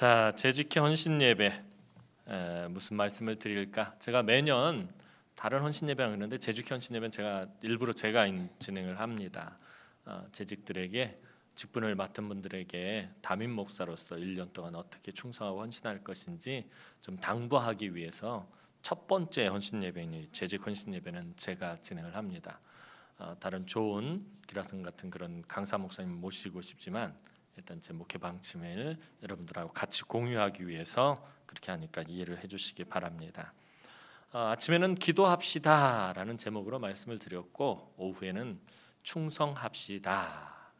자, 재직회 헌신 예배 무슨 말씀을 드릴까? 제가 매년 다른 헌신 예배를 하는데 재직회 헌신 예배는 일부러 제가 진행을 합니다. 재직들에게 직분을 맡은 분들에게 담임 목사로서 1년 동안 어떻게 충성하고 헌신할 것인지 좀 당부하기 위해서 첫 번째 헌신 예배인 재직 헌신 예배는 제가 진행을 합니다. 다른 좋은 기라성 같은 그런 강사 목사님 모시고 싶지만 일단 제 목회 방침을 여러분들하고 같이 공유하기 위해서 그렇게 하니까 이해를 해주시기 바랍니다. 아침에는 기도합시다라는 제목으로 말씀을 드렸고 오후에는 충성합시다.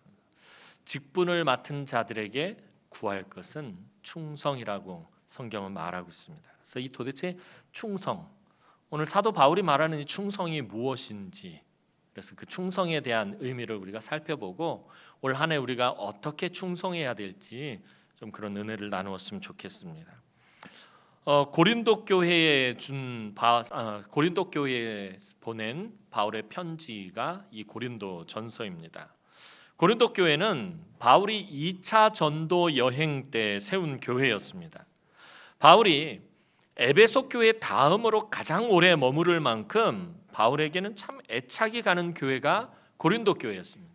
직분을 맡은 자들에게 구할 것은 충성이라고 성경은 말하고 있습니다. 그래서 이 도대체 충성, 오늘 사도 바울이 말하는 이 충성이 무엇인지, 그래서 그 충성에 대한 의미를 우리가 살펴보고 올 한 해 우리가 어떻게 충성해야 될지 좀 그런 은혜를 나누었으면 좋겠습니다. 고린도 교회에 고린도 교회에 보낸 바울의 편지가 이 고린도 전서입니다. 고린도 교회는 바울이 2차 전도 여행 때 세운 교회였습니다. 바울이 에베소 교회 다음으로 가장 오래 머무를 만큼 바울에게는 참 애착이 가는 교회가 고린도 교회였습니다.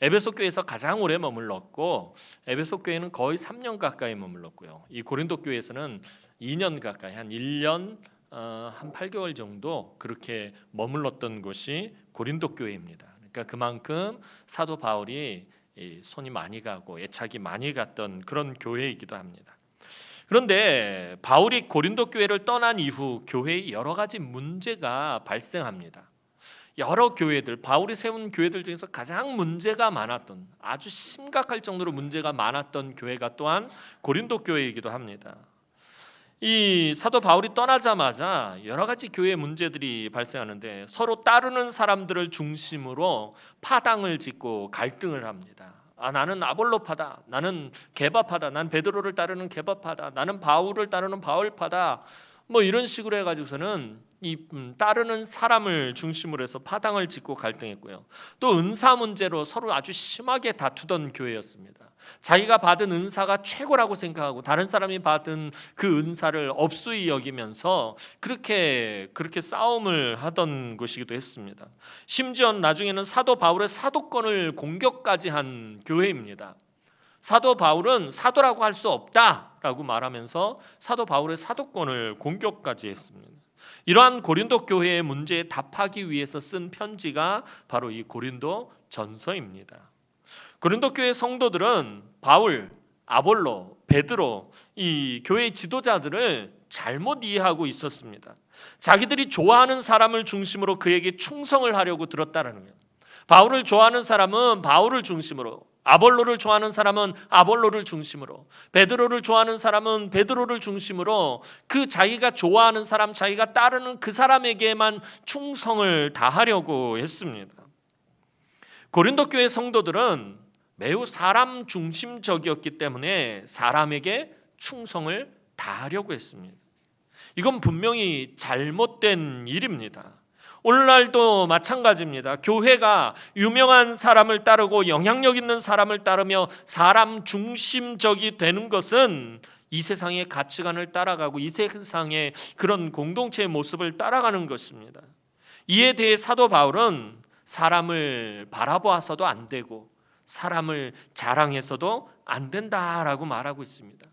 에베소 교회에서 가장 오래 머물렀고 에베소 교회는 거의 3년 가까이 머물렀고요. 이 고린도 교회에서는 2년 가까이 한 1년 한 8개월 정도 그렇게 머물렀던 곳이 고린도 교회입니다. 그러니까 그만큼 사도 바울이 손이 많이 가고 애착이 많이 갔던 그런 교회이기도 합니다. 그런데 바울이 고린도 교회를 떠난 이후 교회에 여러 가지 문제가 발생합니다. 여러 교회들, 바울이 세운 교회들 중에서 가장 문제가 많았던, 아주 심각할 정도로 문제가 많았던 교회가 또한 고린도 교회이기도 합니다. 이 사도 바울이 떠나자마자 여러 가지 교회 문제들이 발생하는데 서로 따르는 사람들을 중심으로 파당을 짓고 갈등을 합니다. 나는 아볼로파다, 나는 게바파다, 난 베드로를 따르는 게바파다, 나는 바울을 따르는 바울파다, 뭐 이런 식으로 해가지고서는 이 따르는 사람을 중심으로 해서 파당을 짓고 갈등했고요. 또 은사 문제로 서로 아주 심하게 다투던 교회였습니다. 자기가 받은 은사가 최고라고 생각하고 다른 사람이 받은 그 은사를 업수히 여기면서 그렇게 싸움을 하던 것이기도 했습니다. 심지어 나중에는 사도 바울의 사도권을 공격까지 한 교회입니다. 사도 바울은 사도라고 할 수 없다라고 말하면서 사도 바울의 사도권을 공격까지 했습니다. 이러한 고린도 교회의 문제에 답하기 위해서 쓴 편지가 바로 이 고린도 전서입니다. 고린도 교회 성도들은 바울, 아볼로, 베드로 이 교회 지도자들을 잘못 이해하고 있었습니다. 자기들이 좋아하는 사람을 중심으로 그에게 충성을 하려고 들었다라는 거예요. 바울을 좋아하는 사람은 바울을 중심으로, 아볼로를 좋아하는 사람은 아볼로를 중심으로, 베드로를 좋아하는 사람은 베드로를 중심으로 그 자기가 좋아하는 사람, 자기가 따르는 그 사람에게만 충성을 다하려고 했습니다. 고린도 교회 성도들은 매우 사람 중심적이었기 때문에 사람에게 충성을 다하려고 했습니다. 이건 분명히 잘못된 일입니다. 오늘날도 마찬가지입니다. 교회가 유명한 사람을 따르고 영향력 있는 사람을 따르며 사람 중심적이 되는 것은 이 세상의 가치관을 따라가고 이 세상의 그런 공동체의 모습을 따라가는 것입니다. 이에 대해 사도 바울은 사람을 바라보아서도 안 되고 사람을 자랑해서도 안 된다라고 말하고 있습니다.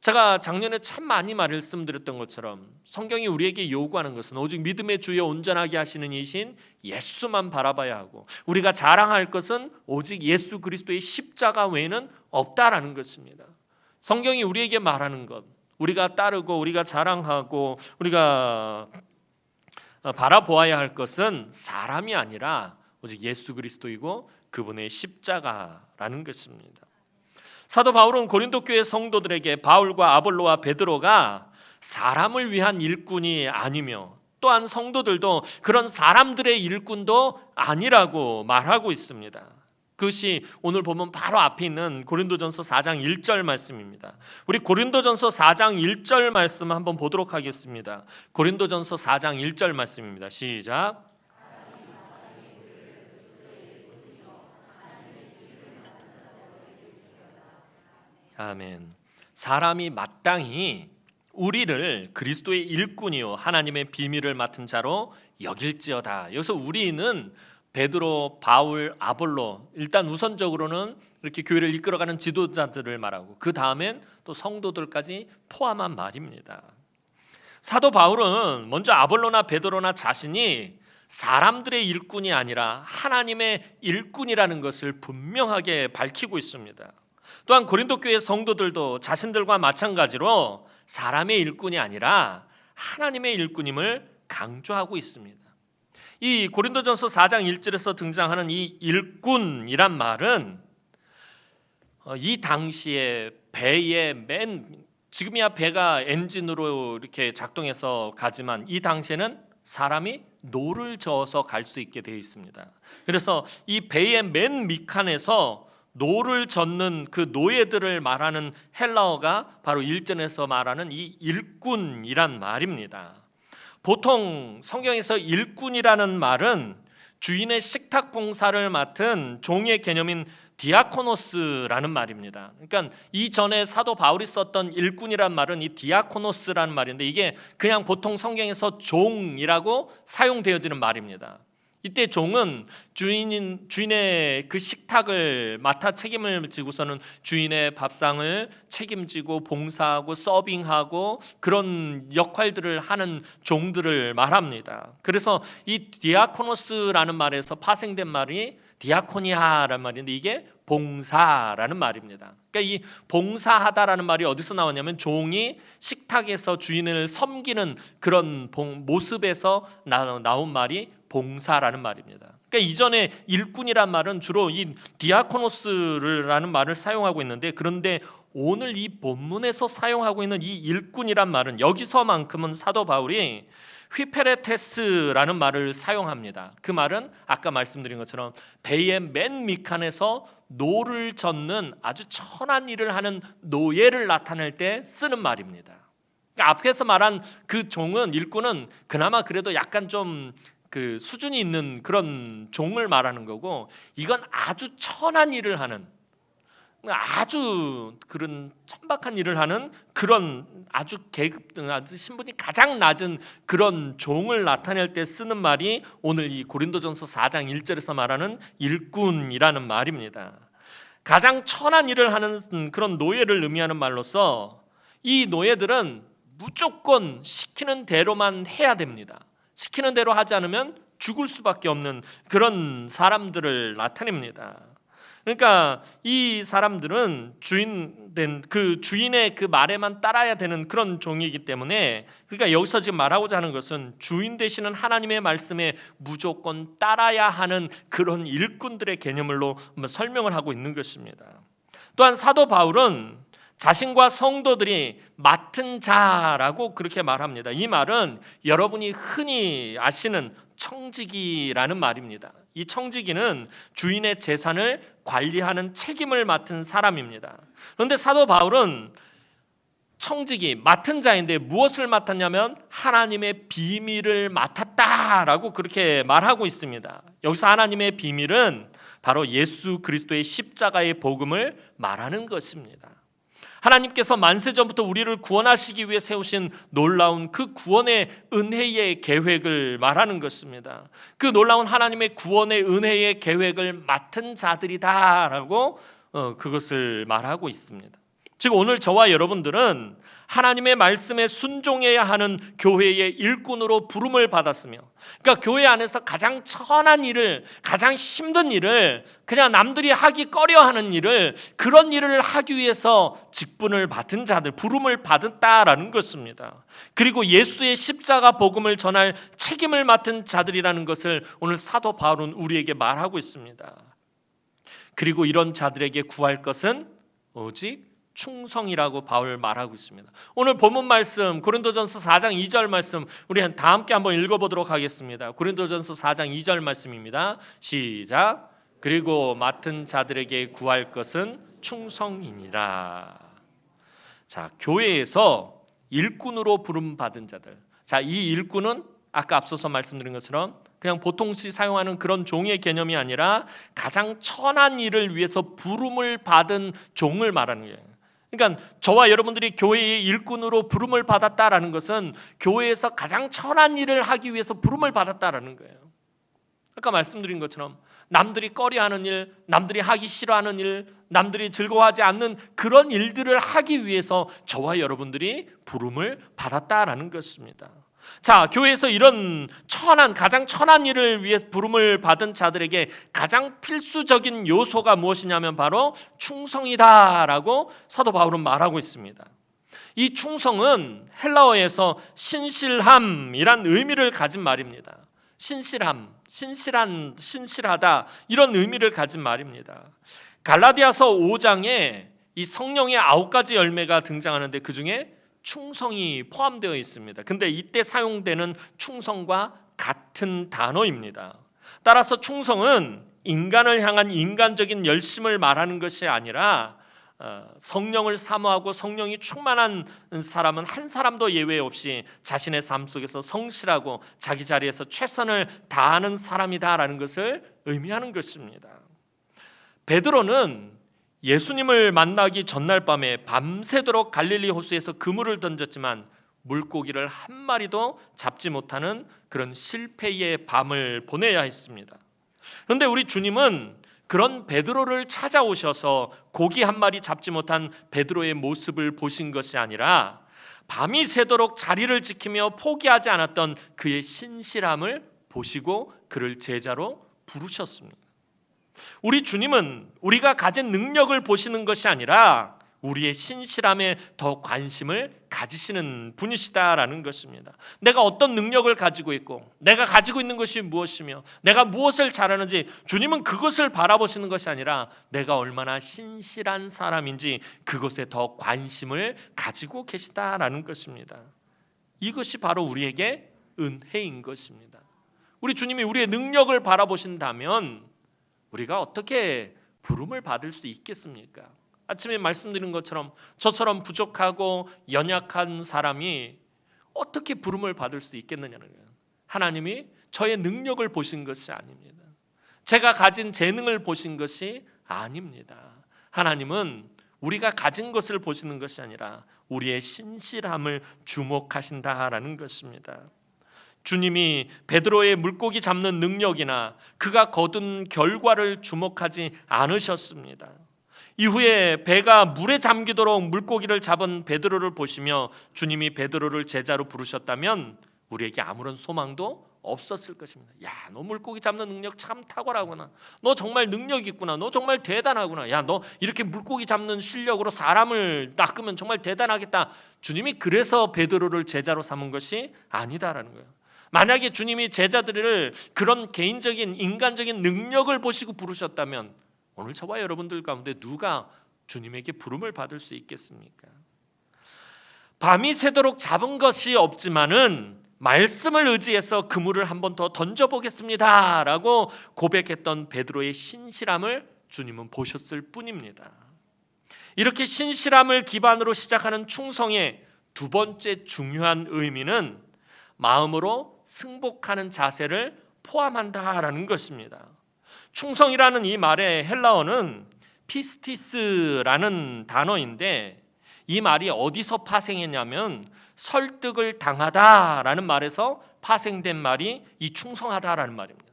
제가 작년에 참 많이 말씀드렸던 것처럼 성경이 우리에게 요구하는 것은 오직 믿음의 주여 온전하게 하시는 이신 예수만 바라봐야 하고 우리가 자랑할 것은 오직 예수 그리스도의 십자가 외에는 없다라는 것입니다. 성경이 우리에게 말하는 것, 우리가 따르고 우리가 자랑하고 우리가 바라보아야 할 것은 사람이 아니라 오직 예수 그리스도이고 그분의 십자가라는 것입니다. 사도 바울은 고린도 교회 성도들에게 바울과 아볼로와 베드로가 사람을 위한 일꾼이 아니며 또한 성도들도 그런 사람들의 일꾼도 아니라고 말하고 있습니다. 그것이 오늘 보면 바로 앞에 있는 고린도전서 4장 1절 말씀입니다. 우리 고린도전서 4장 1절 말씀 한번 보도록 하겠습니다. 고린도전서 4장 1절 말씀입니다. 시작. 아멘. 사람이 마땅히 우리를 그리스도의 일꾼이요 하나님의 비밀을 맡은 자로 여길지어다. 여기서 우리는 베드로, 바울, 아볼로, 일단 우선적으로는 이렇게 교회를 이끌어가는 지도자들을 말하고 그 다음엔 또 성도들까지 포함한 말입니다. 사도 바울은 먼저 아볼로나 베드로나 자신이 사람들의 일꾼이 아니라 하나님의 일꾼이라는 것을 분명하게 밝히고 있습니다. 또한 고린도 교회 성도들도 자신들과 마찬가지로 사람의 일꾼이 아니라 하나님의 일꾼임을 강조하고 있습니다. 이 고린도전서 4장 1절에서 등장하는 이 일꾼이란 말은 이 당시에 배의 지금이야 배가 엔진으로 이렇게 작동해서 가지만 이 당시에는 사람이 노를 저어서 갈 수 있게 되어 있습니다. 그래서 이 배의 맨 밑칸에서 노를 젓는 그 노예들을 말하는 헬라어가 바로 1절에서 말하는 이 일꾼이란 말입니다. 보통 성경에서 일꾼이라는 말은 주인의 식탁 봉사를 맡은 종의 개념인 디아코노스라는 말입니다. 그러니까 이전에 사도 바울이 썼던 일꾼이란 말은 이 디아코노스라는 말인데 이게 그냥 보통 성경에서 종이라고 사용되어지는 말입니다. 이때 종은 주인의 그 식탁을 맡아 책임을 지고서는 주인의 밥상을 책임지고 봉사하고 서빙하고 그런 역할들을 하는 종들을 말합니다. 그래서 이 디아코노스라는 말에서 파생된 말이 디아코니아라는 말인데 이게 봉사라는 말입니다. 그러니까 이 봉사하다라는 말이 어디서 나왔냐면 종이 식탁에서 주인을 섬기는 그런 모습에서 나온 말이 봉사라는 말입니다. 그러니까 이전에 일꾼이란 말은 주로 이 디아코노스라는 말을 사용하고 있는데 그런데 오늘 이 본문에서 사용하고 있는 이 일꾼이란 말은 여기서만큼은 사도 바울이 휘페레테스라는 말을 사용합니다. 그 말은 아까 말씀드린 것처럼 배의 맨 밑칸에서 노를 젓는 아주 천한 일을 하는 노예를 나타낼 때 쓰는 말입니다. 그러니까 앞에서 말한 그 종은 일꾼은 그나마 그래도 약간 좀 그 수준이 있는 그런 종을 말하는 거고 이건 아주 천한 일을 하는 아주 그런 천박한 일을 하는 그런 아주 신분이 가장 낮은 그런 종을 나타낼 때 쓰는 말이 오늘 이 고린도전서 4장 1절에서 말하는 일꾼이라는 말입니다. 가장 천한 일을 하는 그런 노예를 의미하는 말로서 이 노예들은 무조건 시키는 대로만 해야 됩니다. 시키는 대로 하지 않으면 죽을 수밖에 없는 그런 사람들을 나타냅니다. 그러니까 이 사람들은 주인의 그 말에만 따라야 되는 그런 종이기 때문에 그러니까 여기서 지금 말하고자 하는 것은 주인 되시는 하나님의 말씀에 무조건 따라야 하는 그런 일꾼들의 개념으로 설명을 하고 있는 것입니다. 또한 사도 바울은 자신과 성도들이 맡은 자라고 그렇게 말합니다. 이 말은 여러분이 흔히 아시는 청지기라는 말입니다. 이 청지기는 주인의 재산을 관리하는 책임을 맡은 사람입니다. 그런데 사도 바울은 청지기, 맡은 자인데 무엇을 맡았냐면 하나님의 비밀을 맡았다라고 그렇게 말하고 있습니다. 여기서 하나님의 비밀은 바로 예수 그리스도의 십자가의 복음을 말하는 것입니다. 하나님께서 만세전부터 우리를 구원하시기 위해 세우신 놀라운 그 구원의 은혜의 계획을 말하는 것입니다. 그 놀라운 하나님의 구원의 은혜의 계획을 맡은 자들이다라고 그것을 말하고 있습니다. 즉 오늘 저와 여러분들은 하나님의 말씀에 순종해야 하는 교회의 일꾼으로 부름을 받았으며 그러니까 교회 안에서 가장 천한 일을 가장 힘든 일을 그냥 남들이 하기 꺼려하는 일을 그런 일을 하기 위해서 직분을 받은 자들 부름을 받았다라는 것입니다. 그리고 예수의 십자가 복음을 전할 책임을 맡은 자들이라는 것을 오늘 사도 바울은 우리에게 말하고 있습니다. 그리고 이런 자들에게 구할 것은 오직 충성이라고 바울 말하고 있습니다. 오늘 본문 말씀 고린도전서 4장 2절 말씀 우리 다 함께 한번 읽어보도록 하겠습니다. 고린도전서 4장 2절 말씀입니다. 시작. 그리고 맡은 자들에게 구할 것은 충성이니라. 자, 교회에서 일꾼으로 부름받은 자들. 자, 이 일꾼은 아까 앞서서 말씀드린 것처럼 그냥 보통시 사용하는 그런 종의 개념이 아니라 가장 천한 일을 위해서 부름을 받은 종을 말하는 거예요. 그러니까 저와 여러분들이 교회의 일꾼으로 부름을 받았다라는 것은 교회에서 가장 천한 일을 하기 위해서 부름을 받았다라는 거예요. 아까 말씀드린 것처럼 남들이 꺼려하는 일, 남들이 하기 싫어하는 일, 남들이 즐거워하지 않는 그런 일들을 하기 위해서 저와 여러분들이 부름을 받았다라는 것입니다. 자, 교회에서 이런 가장 천한 일을 위해 부름을 받은 자들에게 가장 필수적인 요소가 무엇이냐면 바로 충성이다라고 사도 바울은 말하고 있습니다. 이 충성은 헬라어에서 신실함이란 의미를 가진 말입니다. 신실함, 신실하다 이런 의미를 가진 말입니다. 갈라디아서 5장에 이 성령의 9가지 열매가 등장하는데 그 중에 충성이 포함되어 있습니다. 근데 이때 사용되는 충성과 같은 단어입니다. 따라서 충성은 인간을 향한 인간적인 열심을 말하는 것이 아니라 성령을 사모하고 성령이 충만한 사람은 한 사람도 예외 없이 자신의 삶 속에서 성실하고 자기 자리에서 최선을 다하는 사람이다라는 것을 의미하는 것입니다. 베드로는 예수님을 만나기 전날 밤에 밤새도록 갈릴리 호수에서 그물을 던졌지만 물고기를 한 마리도 잡지 못하는 그런 실패의 밤을 보내야 했습니다. 그런데 우리 주님은 그런 베드로를 찾아오셔서 고기 한 마리 잡지 못한 베드로의 모습을 보신 것이 아니라 밤이 새도록 자리를 지키며 포기하지 않았던 그의 신실함을 보시고 그를 제자로 부르셨습니다. 우리 주님은 우리가 가진 능력을 보시는 것이 아니라 우리의 신실함에 더 관심을 가지시는 분이시다라는 것입니다. 내가 어떤 능력을 가지고 있고 내가 가지고 있는 것이 무엇이며 내가 무엇을 잘하는지 주님은 그것을 바라보시는 것이 아니라 내가 얼마나 신실한 사람인지 그것에 더 관심을 가지고 계시다라는 것입니다. 이것이 바로 우리에게 은혜인 것입니다. 우리 주님이 우리의 능력을 바라보신다면 우리가 어떻게 부름을 받을 수 있겠습니까? 아침에 말씀드린 것처럼 저처럼 부족하고 연약한 사람이 어떻게 부름을 받을 수 있겠느냐는 거예요. 하나님이 저의 능력을 보신 것이 아닙니다. 제가 가진 재능을 보신 것이 아닙니다. 하나님은 우리가 가진 것을 보시는 것이 아니라 우리의 신실함을 주목하신다라는 것입니다. 주님이 베드로의 물고기 잡는 능력이나 그가 거둔 결과를 주목하지 않으셨습니다. 이후에 배가 물에 잠기도록 물고기를 잡은 베드로를 보시며 주님이 베드로를 제자로 부르셨다면 우리에게 아무런 소망도 없었을 것입니다. 야, 너 물고기 잡는 능력 참 탁월하구나. 너 정말 능력 있구나. 너 정말 대단하구나. 야, 너 이렇게 물고기 잡는 실력으로 사람을 낚으면 정말 대단하겠다. 주님이 그래서 베드로를 제자로 삼은 것이 아니다라는 거예요. 만약에 주님이 제자들을 그런 개인적인 인간적인 능력을 보시고 부르셨다면 오늘 저와 여러분들 가운데 누가 주님에게 부름을 받을 수 있겠습니까? 밤이 새도록 잡은 것이 없지만은 말씀을 의지해서 그물을 한 번 더 던져보겠습니다 라고 고백했던 베드로의 신실함을 주님은 보셨을 뿐입니다. 이렇게 신실함을 기반으로 시작하는 충성의 두 번째 중요한 의미는 마음으로 승복하는 자세를 포함한다라는 것입니다. 충성이라는 이 말의 헬라어는 피스티스라는 단어인데 이 말이 어디서 파생했냐면 설득을 당하다라는 말에서 파생된 말이 이 충성하다라는 말입니다.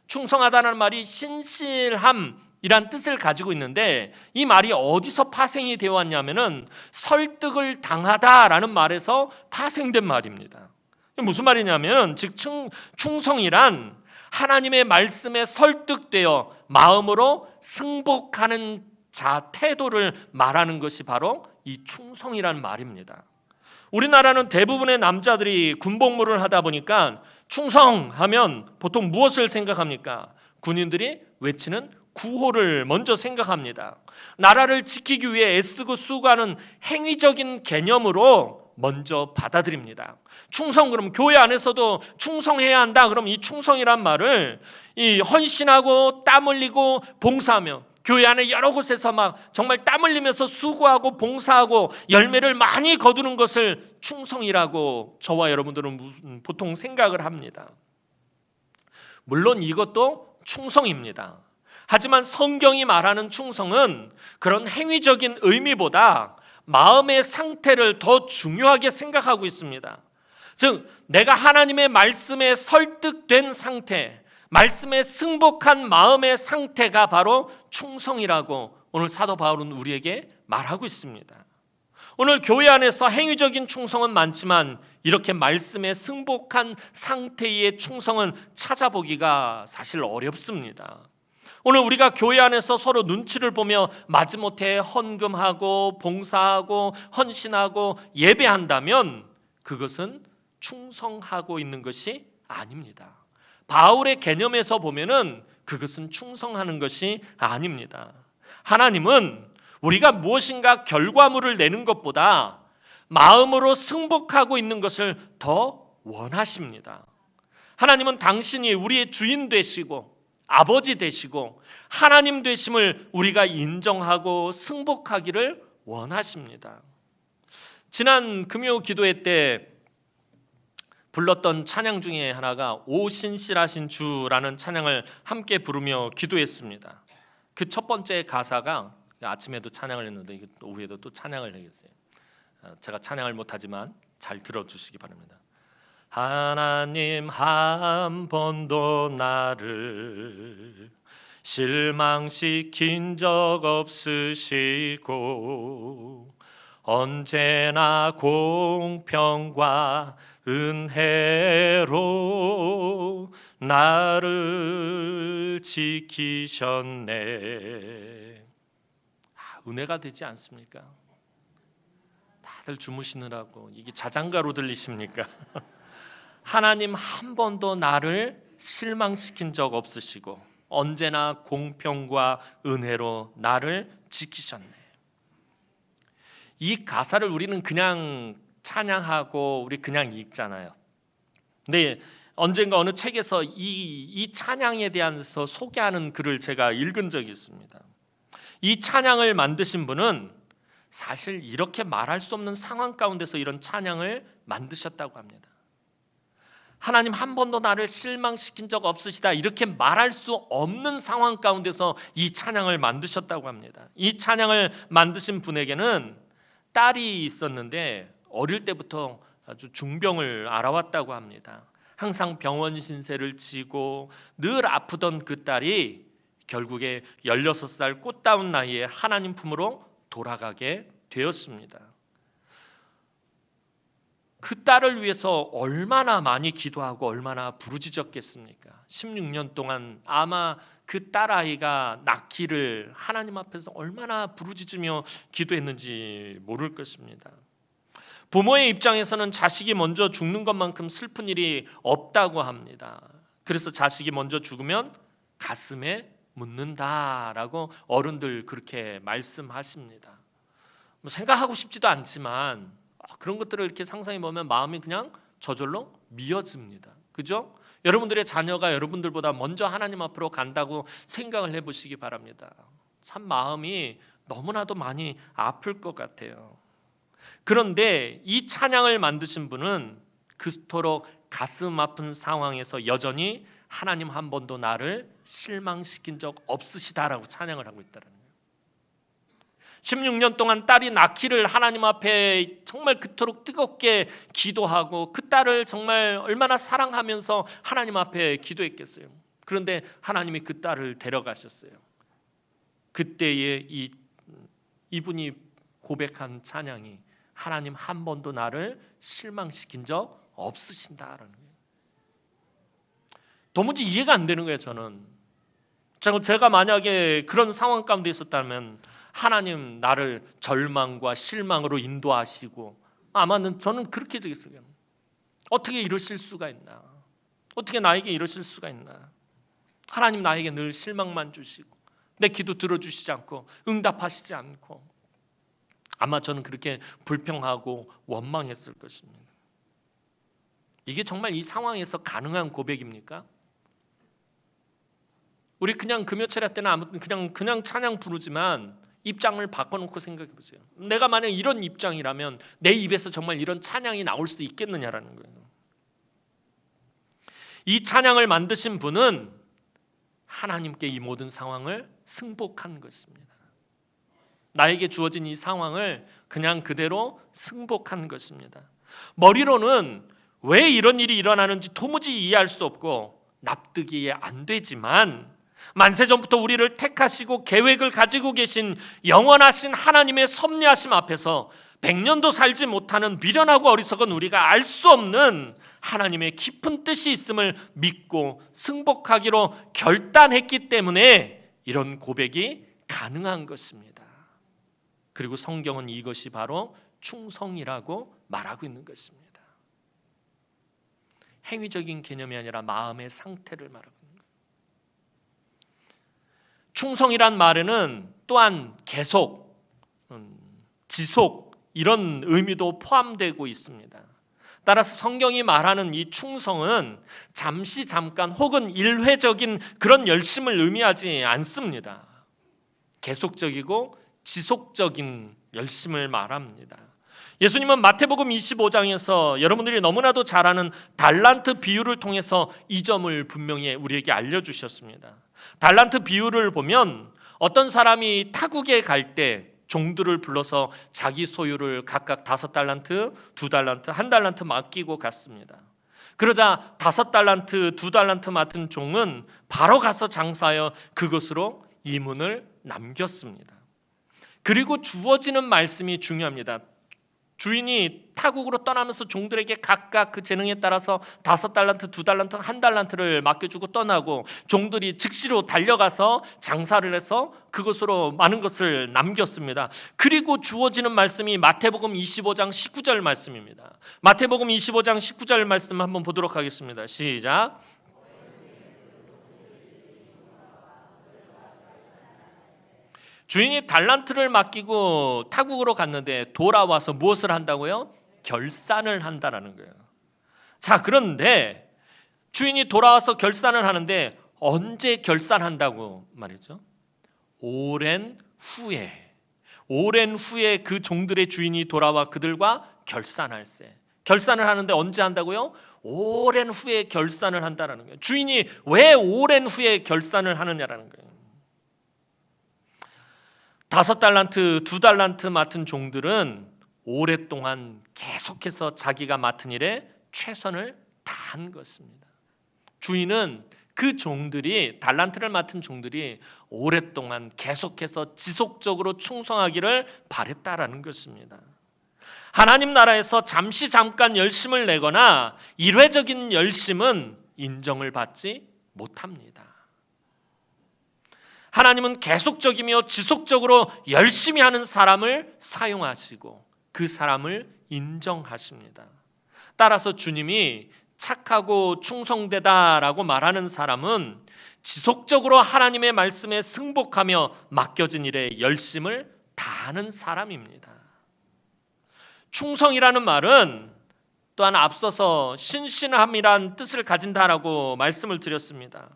충성하다는 말이 신실함이란 뜻을 가지고 있는데 이 말이 어디서 파생이 되어 왔냐면은 설득을 당하다라는 말에서 파생된 말입니다. 무슨 말이냐면 즉 충성이란 하나님의 말씀에 설득되어 마음으로 승복하는 태도를 말하는 것이 바로 이 충성이라는 말입니다. 우리나라는 대부분의 남자들이 군복무를 하다 보니까 충성하면 보통 무엇을 생각합니까? 군인들이 외치는 구호를 먼저 생각합니다. 나라를 지키기 위해 애쓰고 수고하는 행위적인 개념으로 먼저 받아들입니다. 충성, 그럼 교회 안에서도 충성해야 한다. 그럼 이 충성이란 말을 이 헌신하고 땀 흘리고 봉사하며 교회 안에 여러 곳에서 막 정말 땀 흘리면서 수고하고 봉사하고 열매를 많이 거두는 것을 충성이라고 저와 여러분들은 보통 생각을 합니다. 물론 이것도 충성입니다. 하지만 성경이 말하는 충성은 그런 행위적인 의미보다 마음의 상태를 더 중요하게 생각하고 있습니다. 즉, 내가 하나님의 말씀에 설득된 상태, 말씀에 승복한 마음의 상태가 바로 충성이라고 오늘 사도 바울은 우리에게 말하고 있습니다. 오늘 교회 안에서 행위적인 충성은 많지만 이렇게 말씀에 승복한 상태의 충성은 찾아보기가 사실 어렵습니다. 오늘 우리가 교회 안에서 서로 눈치를 보며 마지못해 헌금하고 봉사하고 헌신하고 예배한다면 그것은 충성하고 있는 것이 아닙니다. 바울의 개념에서 보면은 그것은 충성하는 것이 아닙니다. 하나님은 우리가 무엇인가 결과물을 내는 것보다 마음으로 승복하고 있는 것을 더 원하십니다. 하나님은 당신이 우리의 주인 되시고 아버지 되시고 하나님 되심을 우리가 인정하고 승복하기를 원하십니다. 지난 금요 기도회 때 불렀던 찬양 중에 하나가 오 신실하신 주라는 찬양을 함께 부르며 기도했습니다. 그 첫 번째 가사가 아침에도 찬양을 했는데 오후에도 또 찬양을 하겠어요. 제가 찬양을 못하지만 잘 들어주시기 바랍니다. 하나님 한 번도 나를 실망시킨 적 없으시고 언제나 공평과 은혜로 나를 지키셨네. 은혜가 되지 않습니까? 다들 주무시느라고 이게 자장가로 들리십니까? 하나님 한 번도 나를 실망시킨 적 없으시고 언제나 공평과 은혜로 나를 지키셨네. 이 가사를 우리는 그냥 찬양하고 우리 그냥 읽잖아요. 근데 언젠가 어느 책에서 이 찬양에 대해서 소개하는 글을 제가 읽은 적이 있습니다. 이 찬양을 만드신 분은 사실 이렇게 말할 수 없는 상황 가운데서 이런 찬양을 만드셨다고 합니다. 하나님 한 번도 나를 실망시킨 적 없으시다 이렇게 말할 수 없는 상황 가운데서 이 찬양을 만드셨다고 합니다. 이 찬양을 만드신 분에게는 딸이 있었는데 어릴 때부터 아주 중병을 앓아왔다고 합니다. 항상 병원 신세를 지고 늘 아프던 그 딸이 결국에 16살 꽃다운 나이에 하나님 품으로 돌아가게 되었습니다. 그 딸을 위해서 얼마나 많이 기도하고 얼마나 부르짖었겠습니까? 16년 동안 아마 그 딸아이가 낳기를 하나님 앞에서 얼마나 부르짖으며 기도했는지 모를 것입니다. 부모의 입장에서는 자식이 먼저 죽는 것만큼 슬픈 일이 없다고 합니다. 그래서 자식이 먼저 죽으면 가슴에 묻는다라고 어른들 그렇게 말씀하십니다. 뭐 생각하고 싶지도 않지만 그런 것들을 이렇게 상상해 보면 마음이 그냥 저절로 미어집니다. 그죠? 여러분들의 자녀가 여러분들보다 먼저 하나님 앞으로 간다고 생각을 해보시기 바랍니다. 참 마음이 너무나도 많이 아플 것 같아요. 그런데 이 찬양을 만드신 분은 그토록 가슴 아픈 상황에서 여전히 하나님 한 번도 나를 실망시킨 적 없으시다라고 찬양을 하고 있다는 거예요. 16년 동안 딸이 낳기를 하나님 앞에 정말 그토록 뜨겁게 기도하고 그 딸을 정말 얼마나 사랑하면서 하나님 앞에 기도했겠어요. 그런데 하나님이 그 딸을 데려가셨어요. 그때에 이분이 고백한 찬양이 하나님 한 번도 나를 실망시킨 적 없으신다라는 거예요. 도무지 이해가 안 되는 거예요. 제가 만약에 그런 상황 가운데 있었다면 하나님 나를 절망과 실망으로 인도하시고 아마는 저는 그렇게 되겠어요. 어떻게 이러실 수가 있나? 어떻게 나에게 이러실 수가 있나? 하나님 나에게 늘 실망만 주시고 내 기도 들어주시지 않고 응답하시지 않고 아마 저는 그렇게 불평하고 원망했을 것입니다. 이게 정말 이 상황에서 가능한 고백입니까? 우리 그냥 금요철야 때는 아무튼 그냥 찬양 부르지만 입장을 바꿔놓고 생각해 보세요. 내가 만약 이런 입장이라면 내 입에서 정말 이런 찬양이 나올 수 있겠느냐라는 거예요. 이 찬양을 만드신 분은 하나님께 이 모든 상황을 승복한 것입니다. 나에게 주어진 이 상황을 그냥 그대로 승복한 것입니다. 머리로는 왜 이런 일이 일어나는지 도무지 이해할 수 없고 납득이 안 되지만 만세전부터 우리를 택하시고 계획을 가지고 계신 영원하신 하나님의 섭리하심 앞에서 100년도 살지 못하는 미련하고 어리석은 우리가 알 수 없는 하나님의 깊은 뜻이 있음을 믿고 승복하기로 결단했기 때문에 이런 고백이 가능한 것입니다. 그리고 성경은 이것이 바로 충성이라고 말하고 있는 것입니다. 행위적인 개념이 아니라 마음의 상태를 말하고 있는 거예요. 충성이란 말에는 또한 계속, 지속 이런 의미도 포함되고 있습니다. 따라서 성경이 말하는 이 충성은 잠시 잠깐 혹은 일회적인 그런 열심을 의미하지 않습니다. 계속적이고 지속적인 열심을 말합니다. 예수님은 마태복음 25장에서 여러분들이 너무나도 잘 아는 달란트 비유를 통해서 이 점을 분명히 우리에게 알려주셨습니다. 달란트 비유를 보면 어떤 사람이 타국에 갈 때 종들을 불러서 자기 소유를 각각 5달란트, 2달란트, 1달란트 맡기고 갔습니다. 그러자 5달란트, 2달란트 맡은 종은 바로 가서 장사하여 그것으로 이문을 남겼습니다. 그리고 주어지는 말씀이 중요합니다. 주인이 타국으로 떠나면서 종들에게 각각 그 재능에 따라서 5달란트, 2달란트, 1달란트를 맡겨주고 떠나고 종들이 즉시로 달려가서 장사를 해서 그것으로 많은 것을 남겼습니다. 그리고 주어지는 말씀이 마태복음 25장 19절 말씀입니다. 마태복음 25장 19절 말씀 한번 보도록 하겠습니다. 시작. 주인이 달란트를 맡기고 타국으로 갔는데 돌아와서 무엇을 한다고요? 결산을 한다라는 거예요. 자, 그런데 주인이 돌아와서 결산을 하는데 언제 결산한다고 말이죠? 오랜 후에 그 종들의 주인이 돌아와 그들과 결산할세. 결산을 하는데 언제 한다고요? 오랜 후에 결산을 한다라는 거예요. 주인이 왜 오랜 후에 결산을 하느냐라는 거예요. 5달란트, 2달란트 맡은 종들은 오랫동안 계속해서 자기가 맡은 일에 최선을 다한 것입니다. 주인은 그 종들이, 달란트를 맡은 종들이 오랫동안 계속해서 지속적으로 충성하기를 바랬다라는 것입니다. 하나님 나라에서 잠시 잠깐 열심을 내거나 일회적인 열심은 인정을 받지 못합니다. 하나님은 계속적이며 지속적으로 열심히 하는 사람을 사용하시고 그 사람을 인정하십니다. 따라서 주님이 착하고 충성되다라고 말하는 사람은 지속적으로 하나님의 말씀에 승복하며 맡겨진 일에 열심을 다하는 사람입니다. 충성이라는 말은 또한 앞서서 신실함이란 뜻을 가진다라고 말씀을 드렸습니다.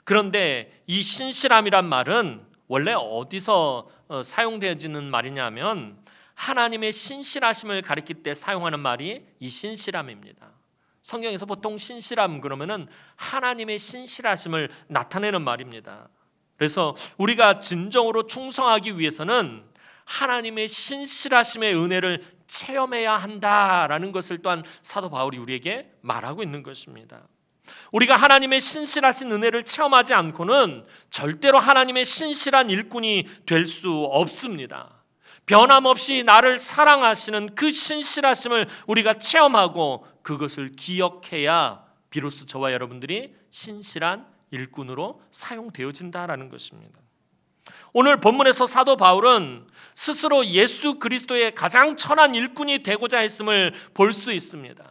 그런데 이 신실함이란 말은 원래 어디서 사용되어지는 말이냐면 하나님의 신실하심을 가리킬 때 사용하는 말이 이 신실함입니다. 성경에서 보통 신실함 그러면은 하나님의 신실하심을 나타내는 말입니다. 그래서 우리가 진정으로 충성하기 위해서는 하나님의 신실하심의 은혜를 체험해야 한다라는 것을 또한 사도 바울이 우리에게 말하고 있는 것입니다. 우리가 하나님의 신실하신 은혜를 체험하지 않고는 절대로 하나님의 신실한 일꾼이 될 수 없습니다. 변함없이 나를 사랑하시는 그 신실하심을 우리가 체험하고 그것을 기억해야 비로소 저와 여러분들이 신실한 일꾼으로 사용되어진다라는 것입니다. 오늘 본문에서 사도 바울은 스스로 예수 그리스도의 가장 천한 일꾼이 되고자 했음을 볼 수 있습니다.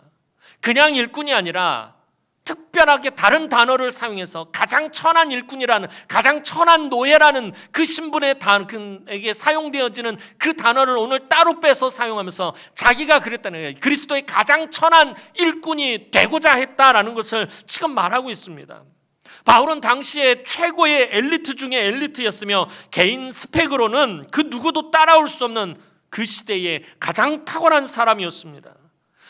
그냥 일꾼이 아니라 특별하게 다른 단어를 사용해서 가장 천한 일꾼이라는, 가장 천한 노예라는 그 신분의 단에게 사용되어지는 그 단어를 오늘 따로 빼서 사용하면서 자기가 그랬다는 거예요. 그리스도의 가장 천한 일꾼이 되고자 했다라는 것을 지금 말하고 있습니다. 바울은 당시에 최고의 엘리트 중에 엘리트였으며 개인 스펙으로는 그 누구도 따라올 수 없는 그 시대의 가장 탁월한 사람이었습니다.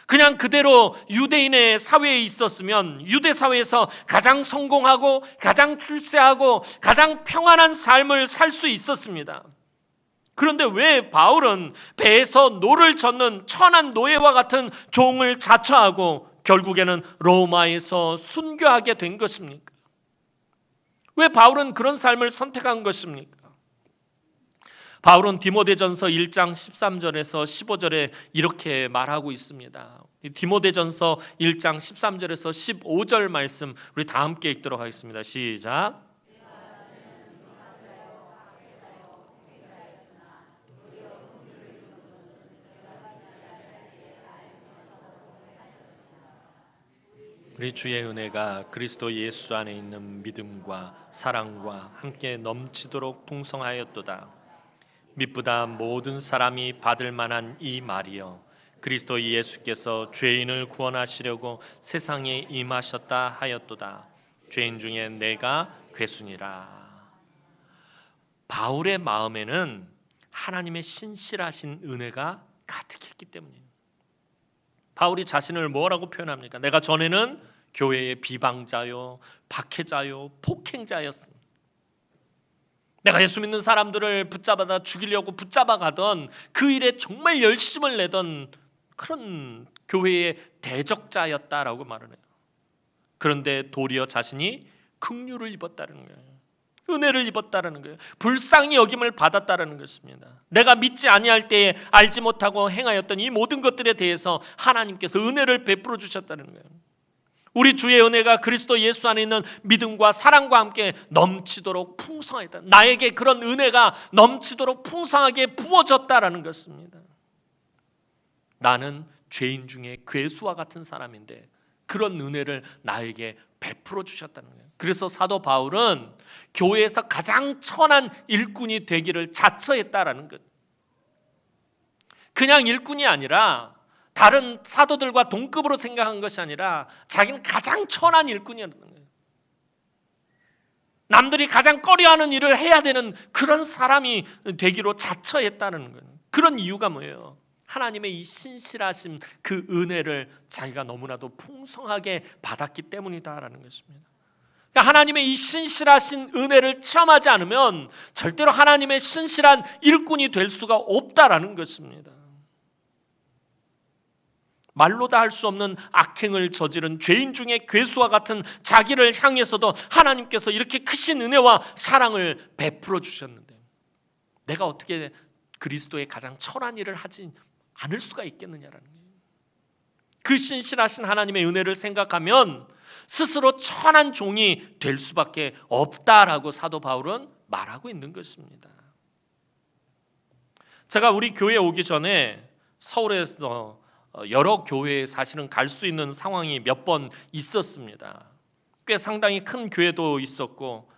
그냥 그대로 유대인의 사회에 있었으면 유대 사회에서 가장 성공하고 가장 출세하고 가장 평안한 삶을 살 수 있었습니다. 그런데 왜 바울은 배에서 노를 젓는 천한 노예와 같은 종을 자처하고 결국에는 로마에서 순교하게 된 것입니까? 왜 바울은 그런 삶을 선택한 것입니까? 바울은 디모데전서 1장 13절에서 15절에 이렇게 말하고 있습니다. 디모데전서 1장 13절에서 15절 말씀 우리 다 함께 읽도록 하겠습니다. 시작. 우리 주의 은혜가 그리스도 예수 안에 있는 믿음과 사랑과 함께 넘치도록 풍성하였도다. 믿보다 모든 사람이 받을 만한 이 말이여, 그리스도 예수께서 죄인을 구원하시려고 세상에 임하셨다 하였도다. 죄인 중에 내가 괴순이라. 바울의 마음에는 하나님의 신실하신 은혜가 가득했기 때문이에요. 바울이 자신을 뭐라고 표현합니까? 내가 전에는 교회의 비방자요, 박해자요, 폭행자였습니다. 내가 예수 믿는 사람들을 붙잡아다 죽이려고 붙잡아가던 그 일에 정말 열심을 내던 그런 교회의 대적자였다라고 말을 해요. 그런데 도리어 자신이 긍휼을 입었다는 거예요. 은혜를 입었다는 거예요. 불쌍히 여김을 받았다는 것입니다. 내가 믿지 아니할 때에 알지 못하고 행하였던 이 모든 것들에 대해서 하나님께서 은혜를 베풀어 주셨다는 거예요. 우리 주의 은혜가 그리스도 예수 안에 있는 믿음과 사랑과 함께 넘치도록 풍성하다. 나에게 그런 은혜가 넘치도록 풍성하게 부어졌다라는 것입니다. 나는 죄인 중에 괴수와 같은 사람인데 그런 은혜를 나에게 베풀어 주셨다는 거예요. 그래서 사도 바울은 교회에서 가장 천한 일꾼이 되기를 자처했다라는 것. 그냥 일꾼이 아니라 다른 사도들과 동급으로 생각한 것이 아니라 자기는 가장 천한 일꾼이었던 거예요. 남들이 가장 꺼려하는 일을 해야 되는 그런 사람이 되기로 자처했다는 거예요. 그런 이유가 뭐예요? 하나님의 이 신실하신 그 은혜를 자기가 너무나도 풍성하게 받았기 때문이다라는 것입니다. 그러니까 하나님의 이 신실하신 은혜를 체험하지 않으면 절대로 하나님의 신실한 일꾼이 될 수가 없다라는 것입니다. 말로 다 할 수 없는 악행을 저지른 죄인 중에 괴수와 같은 자기를 향해서도 하나님께서 이렇게 크신 은혜와 사랑을 베풀어 주셨는데 내가 어떻게 그리스도의 가장 천한 일을 하지 않을 수가 있겠느냐라는 거예요. 그 신실하신 하나님의 은혜를 생각하면 스스로 천한 종이 될 수밖에 없다라고 사도 바울은 말하고 있는 것입니다. 제가 우리 교회에 오기 전에 서울에서 여러 교회에 사실은 갈 수 있는 상황이 몇 번 있었습니다. 꽤 상당히 큰 교회도 있었고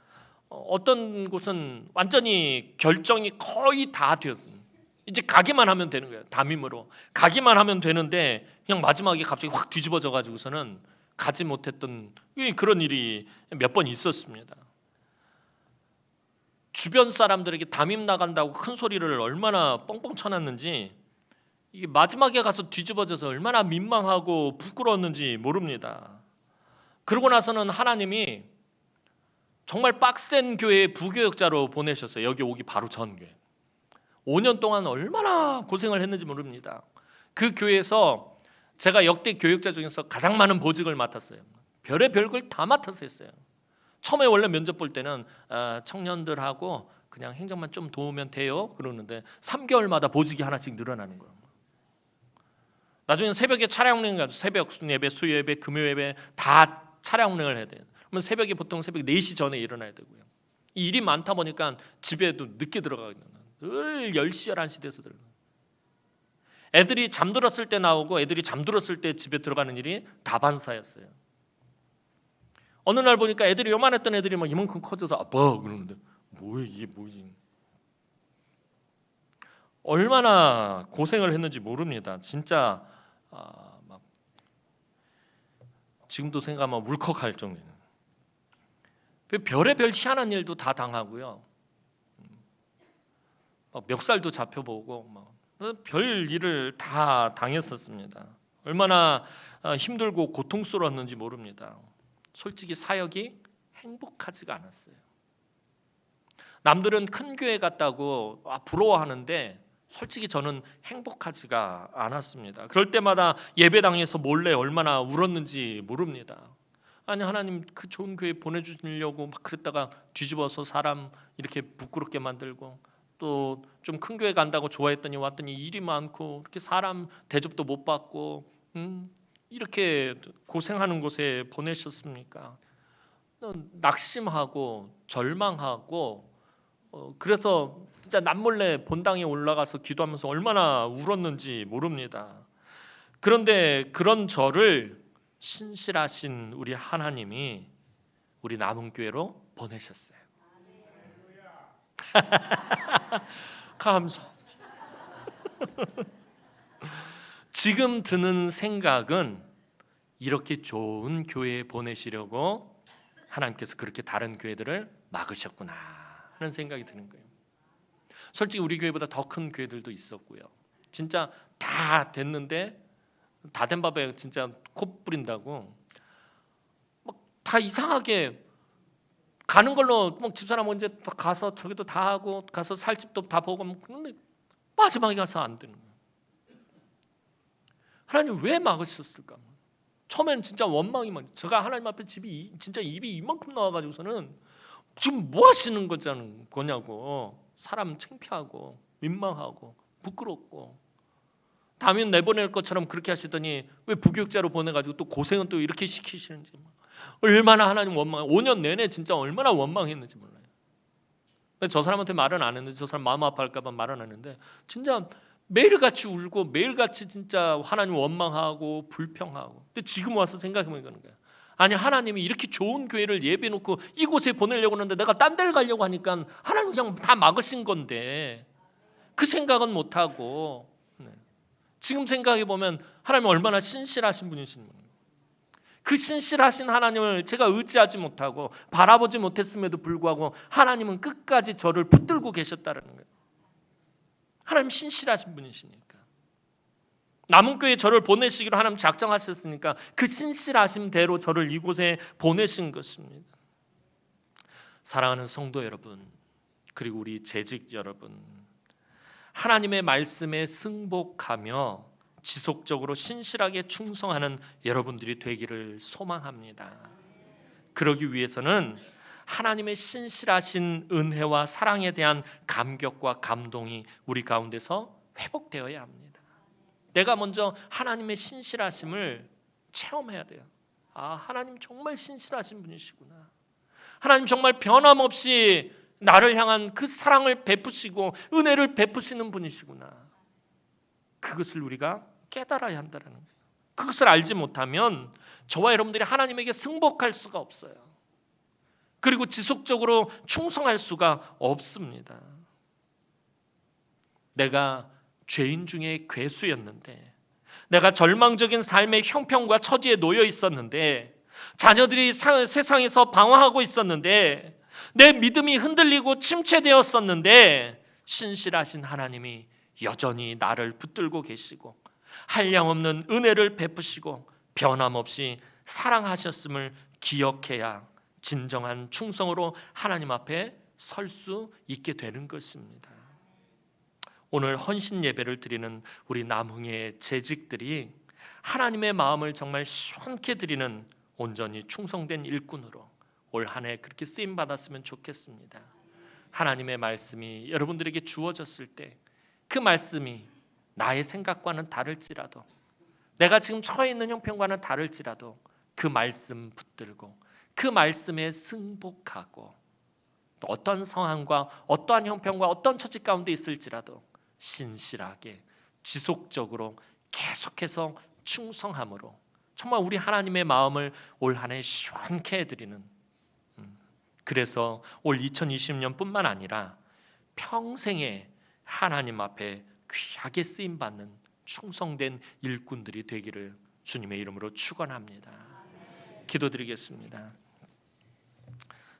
어떤 곳은 완전히 결정이 거의 다 되었습니다. 이제 가기만 하면 되는 거예요. 담임으로 가기만 하면 되는데 그냥 마지막에 갑자기 확 뒤집어져 가지고서는 가지 못했던 그런 일이 몇 번 있었습니다. 주변 사람들에게 담임 나간다고 큰 소리를 얼마나 뻥뻥 쳐놨는지 이게 마지막에 가서 뒤집어져서 얼마나 민망하고 부끄러웠는지 모릅니다. 그러고 나서는 하나님이 정말 빡센 교회에 부교역자로 보내셨어요. 여기 오기 바로 전 교회. 5년 동안 얼마나 고생을 했는지 모릅니다. 그 교회에서 제가 역대 교역자 중에서 가장 많은 보직을 맡았어요. 별의 별걸 다 맡아서 했어요. 처음에 원래 면접 볼 때는 청년들하고 그냥 행정만 좀 도우면 돼요 그러는데 3개월마다 보직이 하나씩 늘어나는 거예요. 나중에 새벽에 차량 운행 가지고 새벽 예배, 수요 예배, 금요 예배 다 차량 운행을 해야 돼요. 그러면 새벽에 보통 새벽 4시 전에 일어나야 되고요. 이 일이 많다 보니까 집에도 늦게 들어가거든요. 늘 10시, 11시 돼서 들어가요. 애들이 잠들었을 때 나오고 애들이 잠들었을 때 집에 들어가는 일이 다반사였어요. 어느 날 보니까 애들이 요만했던 애들이 막 이만큼 커져서 아빠 그러는데 뭐야 이게 뭐지? 얼마나 고생을 했는지 모릅니다. 진짜 막 지금도 생각하면 울컥할 정도예요. 별의별 희한한 일도 다 당하고요. 멱살도 잡혀보고 별 일을 다 당했었습니다. 얼마나 힘들고 고통스러웠는지 모릅니다. 솔직히 사역이 행복하지가 않았어요. 남들은 큰 교회 갔다고 부러워하는데 솔직히 저는 행복하지가 않았습니다. 그럴 때마다 예배당에서 몰래 얼마나 울었는지 모릅니다. 아니, 하나님 그 좋은 교회 보내주려고 막 그랬다가 뒤집어서 사람 이렇게 부끄럽게 만들고, 또 좀 큰 교회 간다고 좋아했더니 왔더니 일이 많고 이렇게 사람 대접도 못 받고 이렇게 고생하는 곳에 보내셨습니까? 낙심하고 절망하고, 그래서 진짜 남몰래 본당에 올라가서 기도하면서 얼마나 울었는지 모릅니다. 그런데 그런 저를 신실하신 우리 하나님이 우리 남은교회로 보내셨어요. 감사합니다. 지금 드는 생각은 이렇게 좋은 교회에 보내시려고 하나님께서 그렇게 다른 교회들을 막으셨구나 하는 생각이 드는 거예요. 솔직히 우리 교회보다 더 큰 교회들도 있었고요. 진짜 다 됐는데 다 된 밥에 진짜 코 뿌린다고 막 다 이상하게 가는 걸로 뭐 집사람 언제 가서 저기도 다 하고 가서 살 집도 다 보고, 근데 마지막에 가서 안 되는 거예요. 하나님 왜 막으셨을까? 처음에는 진짜 원망이 많이. 제가 하나님 앞에 집이 진짜 입이 이만큼 나와가지고서는 지금 뭐 하시는 거냐고, 사람 창피하고 민망하고 부끄럽고, 다면 내보낼 것처럼 그렇게 하시더니 왜 부교육자로 보내가지고 또 고생은 또 이렇게 시키시는지, 얼마나 하나님 원망. 5년 내내 진짜 얼마나 원망했는지 몰라요. 근데 저 사람한테 말은 안 했는데, 저 사람 마음 아파할까봐 말은 안 했는데, 진짜 매일같이 울고 매일같이 진짜 하나님 원망하고 불평하고. 근데 지금 와서 생각해보면 그런 거야. 아니, 하나님이 이렇게 좋은 교회를 예배해놓고 이곳에 보내려고 하는데 내가 딴 데를 가려고 하니까 하나님 그냥 다 막으신 건데, 그 생각은 못하고. 지금 생각해보면 하나님 얼마나 신실하신 분이신 분이에요. 그 신실하신 하나님을 제가 의지하지 못하고 바라보지 못했음에도 불구하고 하나님은 끝까지 저를 붙들고 계셨다는 거예요. 하나님 신실하신 분이시니까. 남은교회에 저를 보내시기로 하나님 작정하셨으니까 그 신실하심대로 저를 이곳에 보내신 것입니다. 사랑하는 성도 여러분, 그리고 우리 재직 여러분, 하나님의 말씀에 승복하며 지속적으로 신실하게 충성하는 여러분들이 되기를 소망합니다. 그러기 위해서는 하나님의 신실하신 은혜와 사랑에 대한 감격과 감동이 우리 가운데서 회복되어야 합니다. 내가 먼저 하나님의 신실하심을 체험해야 돼요. 아, 하나님 정말 신실하신 분이시구나. 하나님 정말 변함없이 나를 향한 그 사랑을 베푸시고 은혜를 베푸시는 분이시구나. 그것을 우리가 깨달아야 한다는 거예요. 그것을 알지 못하면 저와 여러분들이 하나님에게 승복할 수가 없어요. 그리고 지속적으로 충성할 수가 없습니다. 내가 죄인 중에 괴수였는데, 내가 절망적인 삶의 형편과 처지에 놓여 있었는데, 자녀들이 세상에서 방황하고 있었는데, 내 믿음이 흔들리고 침체되었었는데, 신실하신 하나님이 여전히 나를 붙들고 계시고 한량없는 은혜를 베푸시고 변함없이 사랑하셨음을 기억해야 진정한 충성으로 하나님 앞에 설 수 있게 되는 것입니다. 오늘 헌신 예배를 드리는 우리 남흥의 재직들이 하나님의 마음을 정말 시원케 드리는 온전히 충성된 일꾼으로 올 한 해 그렇게 쓰임 받았으면 좋겠습니다. 하나님의 말씀이 여러분들에게 주어졌을 때 그 말씀이 나의 생각과는 다를지라도, 내가 지금 처해 있는 형편과는 다를지라도 그 말씀 붙들고 그 말씀에 승복하고, 또 어떤 상황과 어떠한 형편과 어떤 처지 가운데 있을지라도 신실하게 지속적으로 계속해서 충성함으로 정말 우리 하나님의 마음을 올 한 해 시원케 해드리는, 그래서 올 2020년뿐만 아니라 평생에 하나님 앞에 귀하게 쓰임받는 충성된 일꾼들이 되기를 주님의 이름으로 축원합니다. 기도드리겠습니다.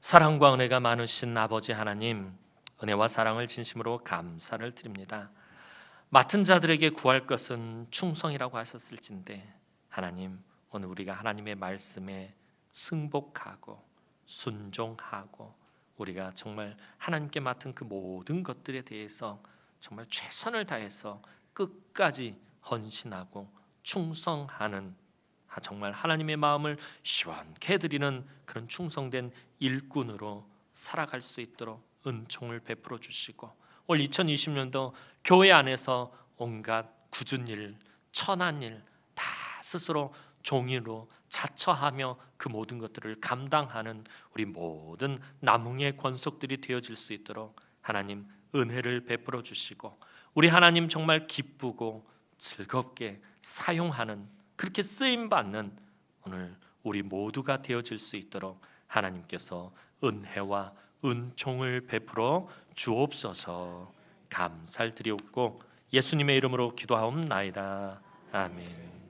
사랑과 은혜가 많으신 아버지 하나님, 은혜와 사랑을 진심으로 감사를 드립니다. 맡은 자들에게 구할 것은 충성이라고 하셨을진데 하나님, 오늘 우리가 하나님의 말씀에 승복하고 순종하고 우리가 정말 하나님께 맡은 그 모든 것들에 대해서 정말 최선을 다해서 끝까지 헌신하고 충성하는, 정말 하나님의 마음을 시원케 해드리는 그런 충성된 일꾼으로 살아갈 수 있도록 은총을 베풀어 주시고, 올 2020년도 교회 안에서 온갖 굳은 일, 천한 일 다 스스로 종이로 자처하며 그 모든 것들을 감당하는 우리 모든 남흥의 권속들이 되어질 수 있도록 하나님 은혜를 베풀어 주시고, 우리 하나님 정말 기쁘고 즐겁게 사용하는, 그렇게 쓰임 받는 오늘 우리 모두가 되어질 수 있도록 하나님께서 은혜와 은총을 베풀어 주옵소서. 감사를 드리옵고 예수님의 이름으로 기도하옵나이다. 아멘.